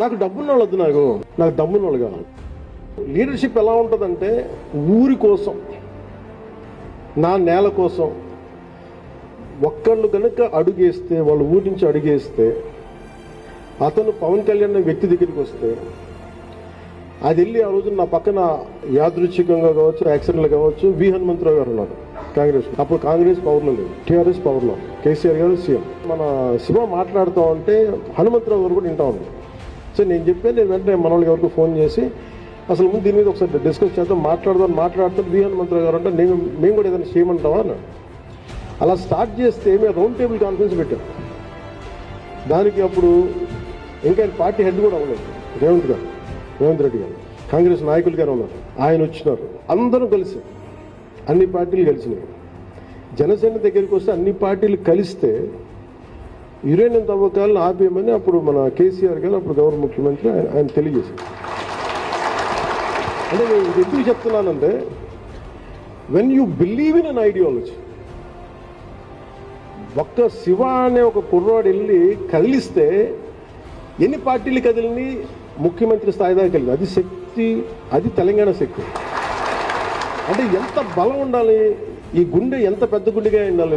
నాకు డబ్బున్న వాళ్ళు వద్దు, నాకు డబ్బున్న వాళ్ళు కావాలి. లీడర్షిప్ ఎలా ఉంటుందంటే ఊరి కోసం, నా నేల కోసం ఒక్కళ్ళు కనుక అడుగేస్తే, వాళ్ళు ఊరి నుంచి అడుగేస్తే, అతను పవన్ కళ్యాణ్ అనే వ్యక్తి దగ్గరికి వస్తే అది వెళ్ళి ఆ రోజు నా పక్కన యాదృచ్ఛికంగా కావచ్చు, యాక్సిడెంట్లు కావచ్చు, వి హనుమంతరావు గారు ఉన్నారు కాంగ్రెస్. అప్పుడు కాంగ్రెస్ పవర్లో లేదు, టీఆర్ఎస్ పవర్లో, కేసీఆర్ గారు సీఎం. మన శివ మాట్లాడుతూ ఉంటే హనుమంతరావు గారు కూడా వింటా ఉన్నారు. సో నేను చెప్పాను, నేను వెంటనే మన వాళ్ళకి ఎవరికి ఫోన్ చేసి అసలు ముందు దీని మీద ఒకసారి డిస్కస్ చేద్దాం, మాట్లాడుతాను వి హనుమంతరావు గారు అంటే మేము కూడా ఏదైనా చేయమంటావా అన్నాడు. అలా స్టార్ట్ చేస్తే మేము రౌండ్ టేబుల్ కాన్ఫరెన్స్ పెట్టాం. దానికి అప్పుడు ఇంకా పార్టీ హెడ్ కూడా అవ్వలేదు, రేవంత్ రెడ్డి గారు, కాంగ్రెస్ నాయకులు గారు ఉన్నారు, ఆయన వచ్చినారు. అందరూ కలిసి, అన్ని పార్టీలు కలిసినాయి. జనసేన దగ్గరికి వస్తే అన్ని పార్టీలు కలిస్తే యురేనియం తవ్వకాలను ఆపేయమని అప్పుడు మన కేసీఆర్ గారు, అప్పుడు గౌరవ ముఖ్యమంత్రి, ఆయన తెలియజేశారు. అంటే నేను ఇది ఎందుకు చెప్తున్నానంటే, when you believe in an ideology, ఒక్క శివ అనే ఒక కుర్రాడు వెళ్ళి కదిలిస్తే ఎన్ని పార్టీలు కదిలిని ముఖ్యమంత్రి స్థాయి దాకా వెళ్ళింది. అది శక్తి, అది తెలంగాణ శక్తి. అంటే ఎంత బలం ఉండాలి, ఈ గుండె ఎంత పెద్ద గుండెగా ఉండాలి,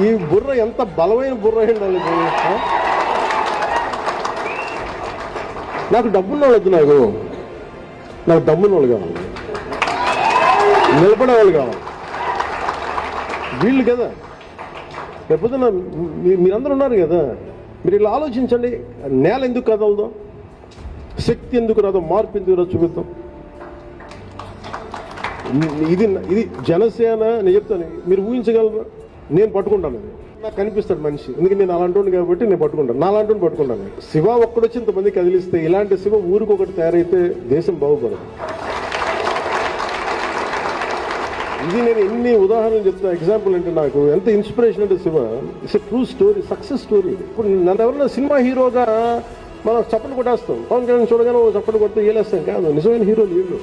ఈ బుర్ర ఎంత బలమైన బుర్ర ఉండాలి. నాకు డబ్బున్న వాళ్ళు వద్దు, నాకు డబ్బున్న వాళ్ళు కావాలి, నిలబడే వాళ్ళు కావాలి. వీళ్ళు కదా లేకపోతే మీరందరూ ఉన్నారు కదా, మీరు ఇలా ఆలోచించండి. నేల ఎందుకు కదలదు, శక్తి ఎందుకు రాదో, మార్పు ఎందుకు రాదో చూపిద్దాం. ఇది జనసేన. నేను చెప్తాను, మీరు ఊహించగలరు, నేను పట్టుకుంటాను. అది నాకు కనిపిస్తాడు మనిషి, ఎందుకంటే నేను అలాంటి కాబట్టి నేను పట్టుకుంటాను, నా అలాంటి పట్టుకుంటాను. శివ ఒక్కడొచ్చి ఇంతమంది కదిలిస్తే, ఇలాంటి శివ ఊరికొకటి తయారైతే దేశం బాగుపడదు. ఇది నేను ఎన్ని ఉదాహరణలు చెప్తాను. ఎగ్జాంపుల్ అంటే నాకు ఎంత ఇన్స్పిరేషన్ అంటే Shiva it's a true story, success story. ఇప్పుడు నన్ను ఎవరైనా సినిమా హీరోగా మనం చప్పట్లు కొట్టేస్తాం, పవన్ కళ్యాణ్ చూడగానే చప్పట్లు కొడితే ఏలేస్తాం కాదు. నిజమైన హీరోలు వీళ్ళు.